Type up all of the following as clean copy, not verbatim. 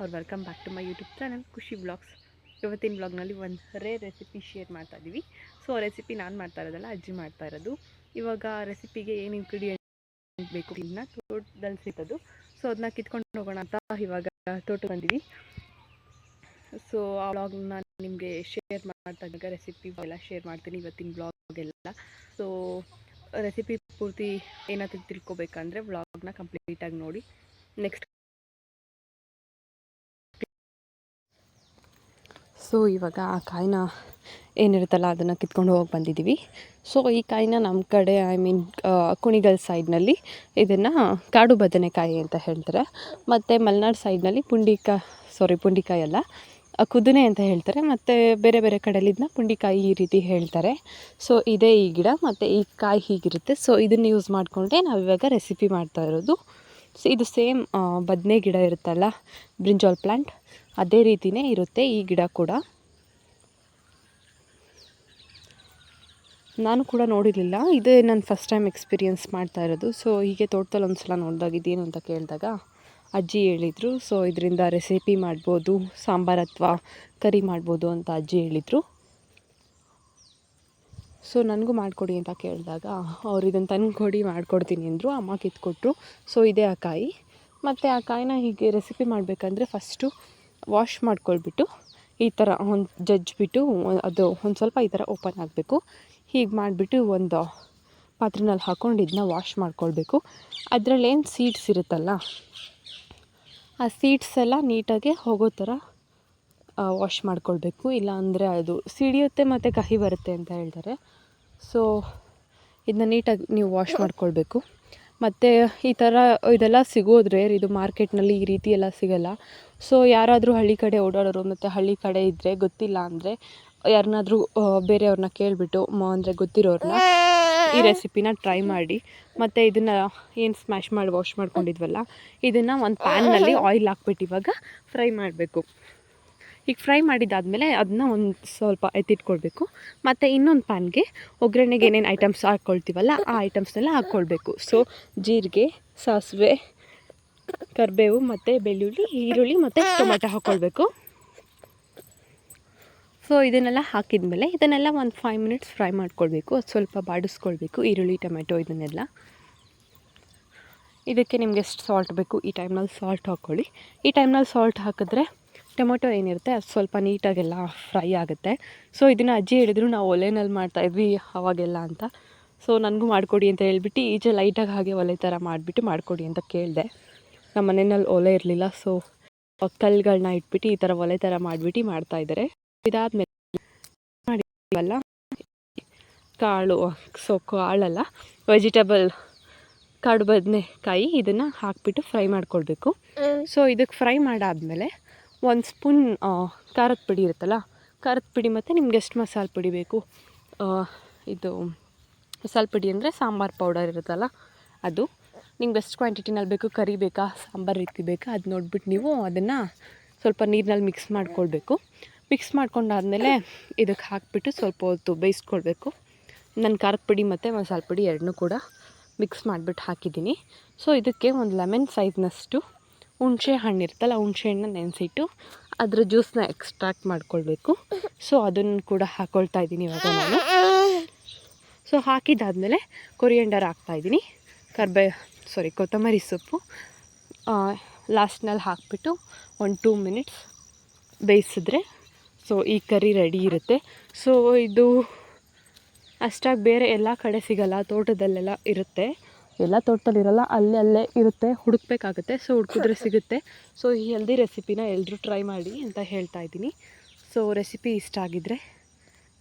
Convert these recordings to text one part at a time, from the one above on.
और welcome back to my YouTube channel Khushi blogs. ಇವತ್ತಿನ ಬ್ಲಾಗ್ನಲ್ಲಿ ಒಂದು ರೆಸಿಪಿ ಶೇರ್ ಮಾಡ್ತಾ ಇದ್ದೀವಿ. ಸೊ ರೆಸಿಪಿ ನಾನು ಮಾಡ್ತಾ ಇರೋದಲ್ಲ, ಅಜ್ಜಿ ಮಾಡ್ತಾ ಇರೋದು. ಇವಾಗ ರೆಸಿಪಿಗೆ ಏನು ಇಂಗ್ರೀಡಿಯೆಂಟ್ ಬೇಕು ಇದನ್ನ ತೋಟದಲ್ಲಿ ಸಿಗೋದು. ಸೊ ಅದನ್ನ ಕಿತ್ಕೊಂಡು ಹೋಗೋಣ ಅಂತ ಇವಾಗ ತೋಟಕ್ಕೆ ಬಂದಿವಿ. ಸೊ ಆ ಬ್ಲಾಗ್ನ ನಿಮಗೆ ಶೇರ್ ಮಾಡ್ತಾ ಇದ್ದಾಗ ರೆಸಿಪಿ ಎಲ್ಲ ಶೇರ್ ಮಾಡ್ತೀನಿ ಇವತ್ತಿನ ಬ್ಲಾಗ್ ಎಲ್ಲ. ಸೊ ರೆಸಿಪಿ ಪೂರ್ತಿ ಏನಾದರೂ ತಿಳ್ಕೊಬೇಕಂದ್ರೆ ಬ್ಲಾಗ್ನ ಕಂಪ್ಲೀಟಾಗಿ ನೋಡಿ. ನೆಕ್ಸ್ಟ್ ಸೊ ಇವಾಗ ಆ ಕಾಯಿನ ಏನಿರುತ್ತಲ್ಲ ಅದನ್ನು ಕಿತ್ಕೊಂಡು ಹೋಗಿ ಬಂದಿದ್ದೀವಿ. ಸೊ ಈ ಕಾಯಿನ ನಮ್ಮ ಕಡೆ ಕುಣಿಗಲ್ ಸೈಡ್ನಲ್ಲಿ ಇದನ್ನು ಕಾಡು ಬದನೆಕಾಯಿ ಅಂತ ಹೇಳ್ತಾರೆ. ಮತ್ತು ಮಲೆನಾಡು ಸೈಡ್ನಲ್ಲಿ ಪುಂಡಿಕಾಯಿ ಅಲ್ಲ, ಕುದುನೆ ಅಂತ ಹೇಳ್ತಾರೆ. ಮತ್ತು ಬೇರೆ ಬೇರೆ ಕಡೆಯಲ್ಲಿ ಇದನ್ನ ಪುಂಡಿಕಾಯಿ ಈ ರೀತಿ ಹೇಳ್ತಾರೆ. ಸೊ ಇದೇ ಈ ಗಿಡ ಮತ್ತು ಈ ಕಾಯಿ ಹೀಗಿರುತ್ತೆ. ಸೊ ಇದನ್ನು ಯೂಸ್ ಮಾಡಿಕೊಂಡೆ ನಾವಿವಾಗ ರೆಸಿಪಿ ಮಾಡ್ತಾ ಇರೋದು. ಸೊ ಇದು ಸೇಮ್ ಬದನೆ ಗಿಡ ಇರುತ್ತಲ್ಲ, ಬ್ರಿಂಜಾಲ್ ಪ್ಲ್ಯಾಂಟ್, ಅದೇ ರೀತಿಯೇ ಇರುತ್ತೆ ಈ ಗಿಡ ಕೂಡ. ನಾನು ಕೂಡ ನೋಡಿರಲಿಲ್ಲ, ಇದೇ ನಾನು ಫಸ್ಟ್ ಟೈಮ್ ಎಕ್ಸ್ಪೀರಿಯೆನ್ಸ್ ಮಾಡ್ತಾ ಇರೋದು. ಸೊ ಹೀಗೆ ತೋಟದಲ್ಲಿ ಒಂದು ಸಲ ನೋಡಿದಾಗ ಇದೇನು ಅಂತ ಕೇಳಿದಾಗ ಅಜ್ಜಿ ಹೇಳಿದರು. ಸೊ ಇದರಿಂದ ರೆಸಿಪಿ ಮಾಡ್ಬೋದು, ಸಾಂಬಾರು ಅಥವಾ ಕರಿ ಮಾಡ್ಬೋದು ಅಂತ ಅಜ್ಜಿ ಹೇಳಿದರು. ಸೊ ನನಗೂ ಮಾಡಿಕೊಡಿ ಅಂತ ಕೇಳಿದಾಗ ಅವ್ರು ಇದನ್ನು ತಂದು ಕೊಡಿ ಮಾಡಿಕೊಡ್ತೀನಿ ಅಂದರು. ಅಮ್ಮ ಕಿತ್ಕೊಟ್ರು. ಸೊ ಇದೇ ಆ ಕಾಯಿ. ಮತ್ತು ಆ ಕಾಯಿನ ಹೀಗೆ ರೆಸಿಪಿ ಮಾಡಬೇಕಂದ್ರೆ ಫಸ್ಟು ವಾಶ್ ಮಾಡ್ಕೊಳ್ಬಿಟ್ಟು ಈ ಥರ ಒಂದು ಜಜ್ಜಿಬಿಟ್ಟು ಅದು ಒಂದು ಸ್ವಲ್ಪ ಈ ಥರ ಓಪನ್ ಆಗಬೇಕು. ಹೀಗೆ ಮಾಡಿಬಿಟ್ಟು ಒಂದು ಪಾತ್ರೆನಲ್ಲಿ ಹಾಕ್ಕೊಂಡು ಇದನ್ನ ವಾಶ್ ಮಾಡ್ಕೊಳ್ಬೇಕು. ಅದರಲ್ಲೇನು ಸೀಡ್ಸ್ ಇರುತ್ತಲ್ಲ, ಆ ಸೀಡ್ಸ್ ಎಲ್ಲ ನೀಟಾಗಿ ಹೋಗೋ ಥರ ವಾಶ್ ಮಾಡ್ಕೊಳ್ಬೇಕು. ಇಲ್ಲಾಂದರೆ ಅದು ಸಿಡಿಯುತ್ತೆ ಮತ್ತು ಕಹಿ ಬರುತ್ತೆ ಅಂತ ಹೇಳ್ತಾರೆ. ಸೊ ಇದನ್ನ ನೀಟಾಗಿ ನೀವು ವಾಶ್ ಮಾಡ್ಕೊಳ್ಬೇಕು. ಮತ್ತು ಈ ಥರ ಇದೆಲ್ಲ ಸಿಗೋದು ರೇರ್, ಇದು ಮಾರ್ಕೆಟ್ನಲ್ಲಿ ಈ ರೀತಿ ಎಲ್ಲ ಸಿಗೋಲ್ಲ. ಸೊ ಯಾರಾದರೂ ಹಳ್ಳಿ ಕಡೆ ಓಡಾಡೋರು ಮತ್ತು ಹಳ್ಳಿ ಕಡೆ ಇದ್ದರೆ ಗೊತ್ತಿಲ್ಲ ಅಂದರೆ ಯಾರನ್ನಾದರೂ ಬೇರೆಯವ್ರನ್ನ ಕೇಳಿಬಿಟ್ಟು ಅಂದರೆ ಗೊತ್ತಿರೋರನ್ನ ಈ ರೆಸಿಪಿನ ಟ್ರೈ ಮಾಡಿ. ಮತ್ತು ಇದನ್ನು ಏನು ಸ್ಮ್ಯಾಶ್ ಮಾಡಿ ವಾಶ್ ಮಾಡ್ಕೊಂಡಿದ್ವಲ್ಲ ಇದನ್ನು ಒಂದು ಪ್ಯಾನ್ನಲ್ಲಿ ಆಯಿಲ್ ಹಾಕ್ಬಿಟ್ಟು ಇವಾಗ ಫ್ರೈ ಮಾಡಬೇಕು. ಈಗ ಫ್ರೈ ಮಾಡಿದ್ದಾದಮೇಲೆ ಅದನ್ನ ಒಂದು ಸ್ವಲ್ಪ ಎತ್ತಿಟ್ಕೊಳ್ಬೇಕು. ಮತ್ತು ಇನ್ನೊಂದು ಪ್ಯಾನ್ಗೆ ಒಗ್ಗರಣೆಗೆ ಏನೇನು ಐಟಮ್ಸ್ ಹಾಕ್ಕೊಳ್ತೀವಲ್ಲ ಆ ಐಟಮ್ಸ್ನೆಲ್ಲ ಹಾಕ್ಕೊಳ್ಬೇಕು. ಸೊ ಜೀರಿಗೆ, ಸಾಸಿವೆ, ಕರಿಬೇವು ಮತ್ತು ಬೆಳ್ಳುಳ್ಳಿ, ಈರುಳ್ಳಿ ಮತ್ತು ಟೊಮೆಟೊ ಹಾಕ್ಕೊಳ್ಬೇಕು. ಸೊ ಇದನ್ನೆಲ್ಲ ಹಾಕಿದ್ಮೇಲೆ ಇದನ್ನೆಲ್ಲ ಒಂದು 5 ಮಿನಿಟ್ಸ್ ಫ್ರೈ ಮಾಡ್ಕೊಳ್ಬೇಕು. ಅದು ಸ್ವಲ್ಪ ಬಾಡಿಸ್ಕೊಳ್ಬೇಕು, ಈರುಳ್ಳಿ, ಟೊಮೆಟೊ ಇದನ್ನೆಲ್ಲ. ಇದಕ್ಕೆ ನಿಮ್ಗೆ ಎಷ್ಟು ಸಾಲ್ಟ್ ಬೇಕು ಈ ಟೈಮ್ನಲ್ಲಿ ಸಾಲ್ಟ್ ಹಾಕ್ಕೊಳ್ಳಿ. ಈ ಟೈಮ್ನಲ್ಲಿ ಸಾಲ್ಟ್ ಹಾಕಿದ್ರೆ ಟೊಮೆಟೊ ಏನಿರುತ್ತೆ ಅದು ಸ್ವಲ್ಪ ನೀಟಾಗೆಲ್ಲ ಫ್ರೈ ಆಗುತ್ತೆ. ಸೊ ಇದನ್ನು ಅಜ್ಜಿ ಹೇಳಿದ್ರು, ನಾವು ಒಲೆಯಲ್ಲಿ ಮಾಡ್ತಾಯಿದ್ವಿ ಅವಾಗೆಲ್ಲ ಅಂತ. ಸೊ ನನಗೂ ಮಾಡಿಕೊಡಿ ಅಂತ ಹೇಳ್ಬಿಟ್ಟು ಈಚೆ ಲೈಟಾಗಿ ಹಾಗೆ ಒಲೆ ಥರ ಮಾಡಿಬಿಟ್ಟು ಮಾಡಿಕೊಡಿ ಅಂತ ಕೇಳಿದೆ. ನಮ್ಮ ಮನೆಯಲ್ಲಿ ಒಲೆ ಇರಲಿಲ್ಲ. ಸೊ ಕಲ್ಲುಗಳನ್ನ ಇಟ್ಬಿಟ್ಟು ಈ ಥರ ಒಲೆ ಥರ ಮಾಡಿಬಿಟ್ಟು ಮಾಡ್ತಾಯಿದ್ದಾರೆ. ಇದಾದಮೇಲೆ ಮಾಡಿವಲ್ಲ ಕಾಳು, ಸೊ ಕಾಳಲ್ಲ ವೆಜಿಟೇಬಲ್ ಕಾಡು ಬದನೆಕಾಯಿ, ಇದನ್ನು ಹಾಕ್ಬಿಟ್ಟು ಫ್ರೈ ಮಾಡ್ಕೊಳ್ಬೇಕು. ಸೊ ಇದಕ್ಕೆ ಫ್ರೈ ಮಾಡಾದಮೇಲೆ 1 ಸ್ಪೂನ್ ಖಾರದ ಪುಡಿ ಇರುತ್ತಲ್ಲ, ಖಾರದ ಪುಡಿ ಮತ್ತು ನಿಮ್ಗೆ ಎಷ್ಟು ಮಸಾಲೆ ಪುಡಿ ಬೇಕು, ಇದು ಮಸಾಲೆ ಪುಡಿ ಅಂದರೆ ಸಾಂಬಾರು ಪೌಡರ್ ಇರುತ್ತಲ್ಲ ಅದು, ನಿಮ್ಗೆ ಎಷ್ಟು ಕ್ವಾಂಟಿಟಿನಲ್ಲಿ ಬೇಕು, ಕರಿ ಬೇಕಾ ಸಾಂಬಾರು ರೀತಿ ಬೇಕಾ ಅದು ನೋಡ್ಬಿಟ್ಟು ನೀವು ಅದನ್ನು ಸ್ವಲ್ಪ ನೀರಿನಲ್ಲಿ ಮಿಕ್ಸ್ ಮಾಡ್ಕೊಳ್ಬೇಕು. ಮಿಕ್ಸ್ ಮಾಡ್ಕೊಂಡಾದಮೇಲೆ ಇದಕ್ಕೆ ಹಾಕಿಬಿಟ್ಟು ಸ್ವಲ್ಪ ಹೊತ್ತು ಬೇಯಿಸ್ಕೊಳ್ಬೇಕು. ನಾನು ಖಾರದ ಪುಡಿ ಮತ್ತು ಮಸಾಲೆ ಪುಡಿ ಎರಡನ್ನೂ ಕೂಡ ಮಿಕ್ಸ್ ಮಾಡಿಬಿಟ್ಟು ಹಾಕಿದ್ದೀನಿ. ಸೊ ಇದಕ್ಕೆ ಒಂದು ಲೆಮನ್ ಸೈಜ್ನಷ್ಟು ಹುಣಸೆ ಹಣ್ಣು ಇರುತ್ತಲ್ಲ, ಹುಣಸೆ ಹಣ್ಣನ್ನ ನೆನೆಸಿಟ್ಟು ಅದರ ಜ್ಯೂಸನ್ನ ಎಕ್ಸ್ಟ್ರಾಕ್ಟ್ ಮಾಡ್ಕೊಳ್ಬೇಕು. ಸೊ ಅದನ್ನು ಕೂಡ ಹಾಕ್ಕೊಳ್ತಾ ಇದ್ದೀನಿ ಇವಾಗ ನಾನು. ಸೊ ಹಾಕಿದ್ದಾದಮೇಲೆ ಕೊರಿಯಂಡರ್ ಹಾಕ್ತಾಯಿದ್ದೀನಿ, ಕೊತ್ತಂಬರಿ ಸೊಪ್ಪು ಲಾಸ್ಟ್ನಲ್ಲಿ ಹಾಕಿಬಿಟ್ಟು ಒಂದು 2 ಮಿನಿಟ್ಸ್ ಬೇಯಿಸಿದ್ರೆ ಸೊ ಈ ಕರಿ ರೆಡಿ ಇರುತ್ತೆ. ಸೊ ಇದು ಅಷ್ಟಾಗಿ ಬೇರೆ ಎಲ್ಲ ಕಡೆ ಸಿಗೋಲ್ಲ, ತೋಟದಲ್ಲೆಲ್ಲ ಇರುತ್ತೆ. ಎಲ್ಲ ತೋಟದಲ್ಲಿರಲ್ಲ, ಅಲ್ಲೇ ಇರುತ್ತೆ, ಹುಡುಕ್ಬೇಕಾಗುತ್ತೆ. ಸೊ ಹುಡುಕಿದ್ರೆ ಸಿಗುತ್ತೆ. ಸೊ ಈ ಹೆಲ್ದಿ ರೆಸಿಪಿನ ಎಲ್ಲರೂ ಟ್ರೈ ಮಾಡಿ ಅಂತ ಹೇಳ್ತಾ ಇದ್ದೀನಿ. ಸೊ ರೆಸಿಪಿ ಇಷ್ಟ ಆಗಿದ್ದರೆ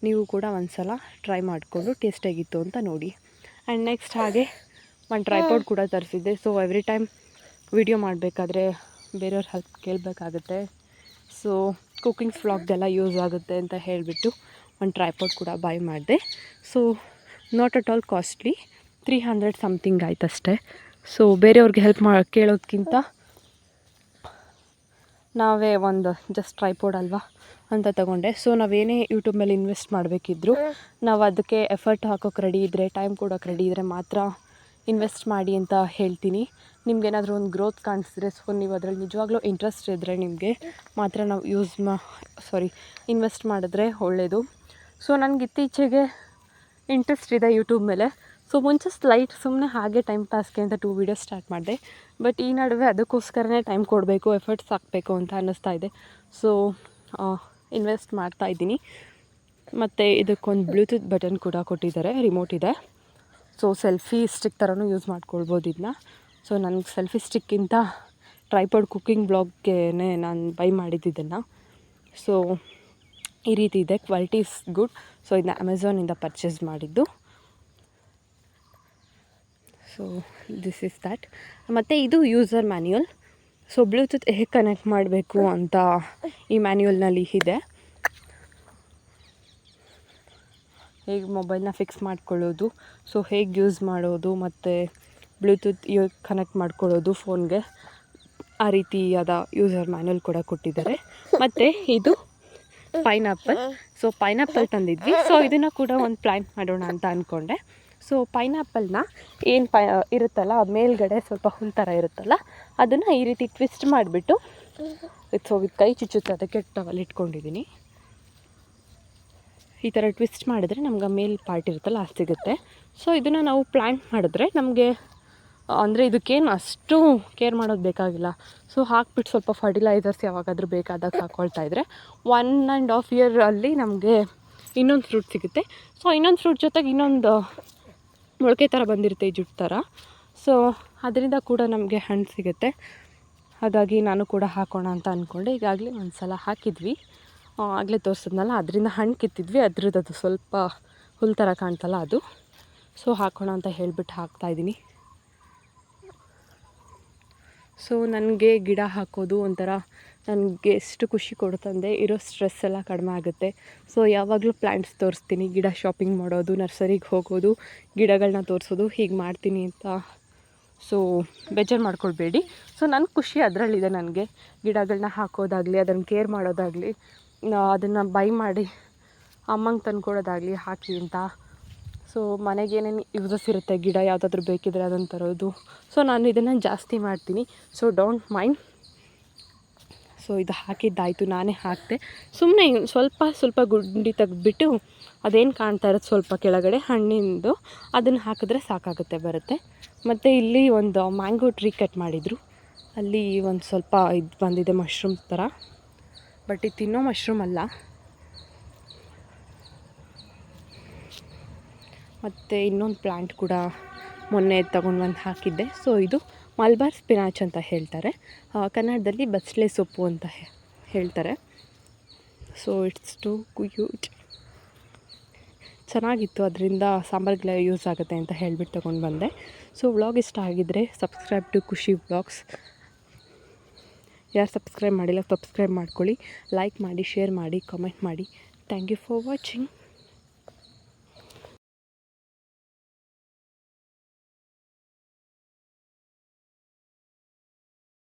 ನೀವು ಕೂಡ ಒಂದು ಸಲ ಟ್ರೈ ಮಾಡಿಕೊಂಡು ಟೇಸ್ಟಾಗಿತ್ತು ಅಂತ ನೋಡಿ. ಆ್ಯಂಡ್ ನೆಕ್ಸ್ಟ್ ಹಾಗೆ ಒಂದು ಟ್ರೈಪಾಡ್ ಕೂಡ ತರಿಸಿದ್ದೆ. ಸೊ ಎವ್ರಿ ಟೈಮ್ ವಿಡಿಯೋ ಮಾಡಬೇಕಾದ್ರೆ ಬೇರೆಯವ್ರ ಹೆಲ್ಪ್ ಕೇಳಬೇಕಾಗುತ್ತೆ. ಸೊ ಕುಕ್ಕಿಂಗ್ ವ್ಲಾಗ್ದೆಲ್ಲ ಯೂಸ್ ಆಗುತ್ತೆ ಅಂತ ಹೇಳಿಬಿಟ್ಟು ಒಂದು ಟ್ರೈಪಾಡ್ ಕೂಡ ಬೈ ಮಾಡಿದೆ. So not at all costly, 300 something ಆಯ್ತು ಅಷ್ಟೇ. ಸೊ ಬೇರೆಯವ್ರಿಗೆ ಹೆಲ್ಪ್ ಕೇಳೋದಕ್ಕಿಂತ ನಾವೇ ಒಂದು ಜಸ್ಟ್ ಟ್ರೈಪಾಡ್ ಅಲ್ವಾ ಅಂತ ತಗೊಂಡೆ. ಸೊ ನಾವೇನೇ ಯೂಟ್ಯೂಬ್ ಮೇಲೆ ಇನ್ವೆಸ್ಟ್ ಮಾಡಬೇಕಿದ್ರು ನಾವು ಅದಕ್ಕೆ ಎಫರ್ಟ್ ಹಾಕೋಕ್ಕೆ ರೆಡಿ ಇದ್ದರೆ, ಟೈಮ್ ಕೊಡೋಕ್ಕೆ ರೆಡಿ ಇದ್ದರೆ ಮಾತ್ರ ಇನ್ವೆಸ್ಟ್ ಮಾಡಿ ಅಂತ ಹೇಳ್ತೀನಿ. ನಿಮ್ಗೇನಾದರೂ ಒಂದು ಗ್ರೋತ್ ಕಾಣಿಸಿದ್ರೆ, ಸೊ ನೀವು ಅದರಲ್ಲಿ ನಿಜವಾಗ್ಲೂ ಇಂಟ್ರೆಸ್ಟ್ ಇದ್ದರೆ ನಿಮಗೆ ಮಾತ್ರ ನಾವು ಇನ್ವೆಸ್ಟ್ ಮಾಡಿದ್ರೆ ಒಳ್ಳೆಯದು. ಸೊ ನನಗೆ ಇತ್ತೀಚೆಗೆ ಇಂಟ್ರೆಸ್ಟ್ ಇದೆ ಯೂಟ್ಯೂಬ್ ಮೇಲೆ. ಸೊ ಮುಂಚೆ ಸುಮ್ಮನೆ ಹಾಗೆ ಟೈಮ್ ಪಾಸ್ಗೆ ಅಂತ 2 ವೀಡಿಯೋಸ್ ಸ್ಟಾರ್ಟ್ ಮಾಡಿದೆ. ಬಟ್ ಈ ನಡುವೆ ಅದಕ್ಕೋಸ್ಕರನೇ ಟೈಮ್ ಕೊಡಬೇಕು, ಎಫರ್ಟ್ಸ್ ಹಾಕಬೇಕು ಅಂತ ಅನ್ನಿಸ್ತಾ ಇದೆ. ಸೊ ಇನ್ವೆಸ್ಟ್ ಮಾಡ್ತಾಯಿದ್ದೀನಿ. ಮತ್ತು ಇದಕ್ಕೊಂದು ಬ್ಲೂಟೂತ್ ಬಟನ್ ಕೂಡ ಕೊಟ್ಟಿದ್ದಾರೆ, ರಿಮೋಟ್ ಇದೆ. ಸೊ ಸೆಲ್ಫಿ ಸ್ಟಿಕ್ ಥರನೂ ಯೂಸ್ ಮಾಡ್ಕೊಳ್ಬೋದು ಇದನ್ನ. ಸೊ ನನಗೆ ಸೆಲ್ಫಿ ಸ್ಟಿಕ್ಕಿಂತ ಟ್ರೈಪಾಡ್ ಕುಕ್ಕಿಂಗ್ ಬ್ಲಾಗ್ಗೆ ನಾನು ಬೈ ಮಾಡಿದ್ದಿದ್ದನ್ನು. ಸೊ ಈ ರೀತಿ ಇದೆ, ಕ್ವಾಲಿಟಿ ಇಸ್ ಗುಡ್. ಸೊ ಇದನ್ನ ಅಮೆಝಾನಿಂದ ಪರ್ಚೇಸ್ ಮಾಡಿದ್ದು. So this is that. ಮತ್ತು ಇದು ಯೂಸರ್ ಮ್ಯಾನ್ಯುಯಲ್. ಸೊ ಬ್ಲೂಟೂತ್ ಹೇಗೆ ಕನೆಕ್ಟ್ ಮಾಡಬೇಕು ಅಂತ ಈ ಮ್ಯಾನ್ಯುಯಲ್ನಲ್ಲಿ ಇದೆ. ಹೇಗೆ ಮೊಬೈಲ್ನ ಫಿಕ್ಸ್ ಮಾಡ್ಕೊಳ್ಳೋದು, ಸೊ ಹೇಗೆ ಯೂಸ್ ಮಾಡೋದು, ಮತ್ತು ಬ್ಲೂಟೂತ್ ಕನೆಕ್ಟ್ ಮಾಡ್ಕೊಳ್ಳೋದು ಫೋನ್ಗೆ, ಆ ರೀತಿಯಾದ ಯೂಸರ್ ಮ್ಯಾನ್ಯುಯಲ್ ಕೂಡ ಕೊಟ್ಟಿದ್ದಾರೆ. ಮತ್ತು ಇದು ಪೈನಾಪಲ್. ಸೊ ಪೈನಾಪಲ್ ತಂದಿದ್ವಿ. ಸೊ ಇದನ್ನು ಕೂಡ ಒಂದು ಪ್ಲ್ಯಾಂಟ್ ಮಾಡೋಣ ಅಂತ ಅಂದ್ಕೊಂಡೆ. ಸೊ ಪೈನಾಪಲ್ನ ಏನು ಇರುತ್ತಲ್ಲ, ಅದು ಮೇಲ್ಗಡೆ ಸ್ವಲ್ಪ ಹುಲ್ ಥರ ಇರುತ್ತಲ್ಲ, ಅದನ್ನು ಈ ರೀತಿ ಟ್ವಿಸ್ಟ್ ಮಾಡಿಬಿಟ್ಟು ಇದು ಕೈ ಚುಚ್ಚುತ್ತೆ, ಅದಕ್ಕೆ ಟವಲ್ ಇಟ್ಕೊಂಡಿದ್ದೀನಿ. ಈ ಥರ ಟ್ವಿಸ್ಟ್ ಮಾಡಿದ್ರೆ ನಮ್ಗೆ ಮೇಲ್ ಪಾರ್ಟ್ ಇರುತ್ತಲ್ಲ ಅದು ಸಿಗುತ್ತೆ. ಸೊ ಇದನ್ನು ನಾವು ಪ್ಲ್ಯಾಂಟ್ ಮಾಡಿದ್ರೆ ನಮಗೆ ಅಂದರೆ ಇದಕ್ಕೇನು ಅಷ್ಟು ಕೇರ್ ಮಾಡೋದು ಬೇಕಾಗಿಲ್ಲ. ಸೊ ಹಾಕ್ಬಿಟ್ಟು ಸ್ವಲ್ಪ ಫರ್ಟಿಲೈಸರ್ಸ್ ಯಾವಾಗಾದರೂ ಬೇಕಾದಾಗ ಹಾಕ್ಕೊಳ್ತಾ ಇದ್ದರೆ 1.5 ಇಯರಲ್ಲಿ ನಮಗೆ ಇನ್ನೊಂದು ಫ್ರೂಟ್ ಸಿಗುತ್ತೆ. ಸೊ ಇನ್ನೊಂದು ಫ್ರೂಟ್ ಜೊತೆಗೆ ಇನ್ನೊಂದು ಮೊಳಕೆ ಥರ ಬಂದಿರುತ್ತೆ, ಈ ಜುಟ್ಟು ಥರ. ಸೊ ಅದರಿಂದ ಕೂಡ ನಮಗೆ ಹಣ್ಣು ಸಿಗುತ್ತೆ. ಹಾಗಾಗಿ ನಾನು ಕೂಡ ಹಾಕೋಣ ಅಂತ ಅಂದ್ಕೊಂಡೆ. ಈಗಾಗಲೇ ಒಂದು ಸಲ ಹಾಕಿದ್ವಿ, ಆಗಲೇ ತೋರಿಸಿದ್ನಲ್ಲ, ಅದರಿಂದ ಹಣ್ಣು ಕಿತ್ತಿದ್ವಿ. ಅದ್ರದ್ದು ಅದು ಸ್ವಲ್ಪ ಹುಲ್ ಥರ ಕಾಣ್ತಲ್ಲ ಅದು. ಸೊ ಹಾಕೋಣ ಅಂತ ಹೇಳಿಬಿಟ್ಟು ಹಾಕ್ತಾಯಿದ್ದೀನಿ. ಸೊ ನನಗೆ ಗಿಡ ಹಾಕೋದು ಒಂಥರ ನನಗೆ ಎಷ್ಟು ಖುಷಿ ಕೊಡುತ್ತಂದರೆ ಇರೋ ಸ್ಟ್ರೆಸ್ ಎಲ್ಲ ಕಡಿಮೆ ಆಗುತ್ತೆ. ಸೊ ಯಾವಾಗಲೂ ಪ್ಲ್ಯಾಂಟ್ಸ್ ತೋರಿಸ್ತೀನಿ, ಗಿಡ ಶಾಪಿಂಗ್ ಮಾಡೋದು, ನರ್ಸರಿಗೆ ಹೋಗೋದು, ಗಿಡಗಳನ್ನ ತೋರಿಸೋದು, ಹೀಗೆ ಮಾಡ್ತೀನಿ ಅಂತ. ಸೊ ಬೇಜಾರು ಮಾಡ್ಕೊಳ್ಬೇಡಿ. ಸೊ ನನ್ನ ಖುಷಿ ಅದರಲ್ಲಿದೆ. ನನಗೆ ಗಿಡಗಳನ್ನ ಹಾಕೋದಾಗಲಿ, ಅದನ್ನು ಕೇರ್ ಮಾಡೋದಾಗಲಿ, ಅದನ್ನು ಬೈ ಮಾಡಿ ಅಮ್ಮಂಗೆ ತಂದ್ಕೊಡೋದಾಗಲಿ ಹಾಕಿ ಅಂತ. ಸೊ ಮನೆಗೆ ಏನೇನು ಯೂಸಸ್ ಇರುತ್ತೆ, ಗಿಡ ಯಾವುದಾದ್ರೂ ಬೇಕಿದ್ರೆ ಅದನ್ನು ತರೋದು. ಸೊ ನಾನು ಇದನ್ನು ಜಾಸ್ತಿ ಮಾಡ್ತೀನಿ. So don't mind. ಸೊ ಇದು ಹಾಕಿದ್ದಾಯಿತು, ನಾನೇ ಹಾಕಿದೆ. ಸುಮ್ಮನೆ ಸ್ವಲ್ಪ ಗುಂಡಿ ತೆಗೆದ್ಬಿಟ್ಟು ಅದೇನು ಕಾಣ್ತಾ ಇರೋದು ಸ್ವಲ್ಪ ಕೆಳಗಡೆ ಹಣ್ಣಿಂದು, ಅದನ್ನು ಹಾಕಿದ್ರೆ ಸಾಕಾಗುತ್ತೆ, ಬರುತ್ತೆ. ಮತ್ತು ಇಲ್ಲಿ ಒಂದು ಮ್ಯಾಂಗೋ ಟ್ರೀ ಕಟ್ ಮಾಡಿದರು. ಅಲ್ಲಿ ಒಂದು ಸ್ವಲ್ಪ ಇದು ಬಂದಿದೆ, ಮಶ್ರೂಮ್ ಥರ. ಬಟ್ ಇದು ತಿನ್ನೋ ಮಶ್ರೂಮ್ ಅಲ್ಲ. ಮತ್ತು ಇನ್ನೊಂದು ಪ್ಲ್ಯಾಂಟ್ ಕೂಡ ಮೊನ್ನೆ ತೊಗೊಂಡು ಬಂದು ಹಾಕಿದ್ದೆ. ಸೊ ಇದು ಮಲ್ಬಾರ್ ಸ್ಪಿನಾಚ್ ಅಂತ ಹೇಳ್ತಾರೆ, ಕನ್ನಡದಲ್ಲಿ ಬಸಳೆ ಸೊಪ್ಪು ಅಂತ ಹೇಳ್ತಾರೆ. ಸೊ ಇಟ್ಸ್ ಟು ಕ್ಯೂಟ್, ಚೆನ್ನಾಗಿತ್ತು. ಅದರಿಂದ ಸಾಂಬಾರ್ಗೆಲ್ಲ ಯೂಸ್ ಆಗುತ್ತೆ ಅಂತ ಹೇಳಿಬಿಟ್ಟು ತೊಗೊಂಡು ಬಂದೆ. ಸೊ ವ್ಲಾಗ್ ಇಷ್ಟ ಆಗಿದ್ದರೆ ಸಬ್ಸ್ಕ್ರೈಬ್ ಟು ಖುಷಿ ವ್ಲಾಗ್ಸ್. ಯಾರು ಸಬ್ಸ್ಕ್ರೈಬ್ ಮಾಡಿಲ್ಲ ಸಬ್ಸ್ಕ್ರೈಬ್ ಮಾಡ್ಕೊಳ್ಳಿ, ಲೈಕ್ ಮಾಡಿ, ಶೇರ್ ಮಾಡಿ, ಕಮೆಂಟ್ ಮಾಡಿ. Thank you for watching.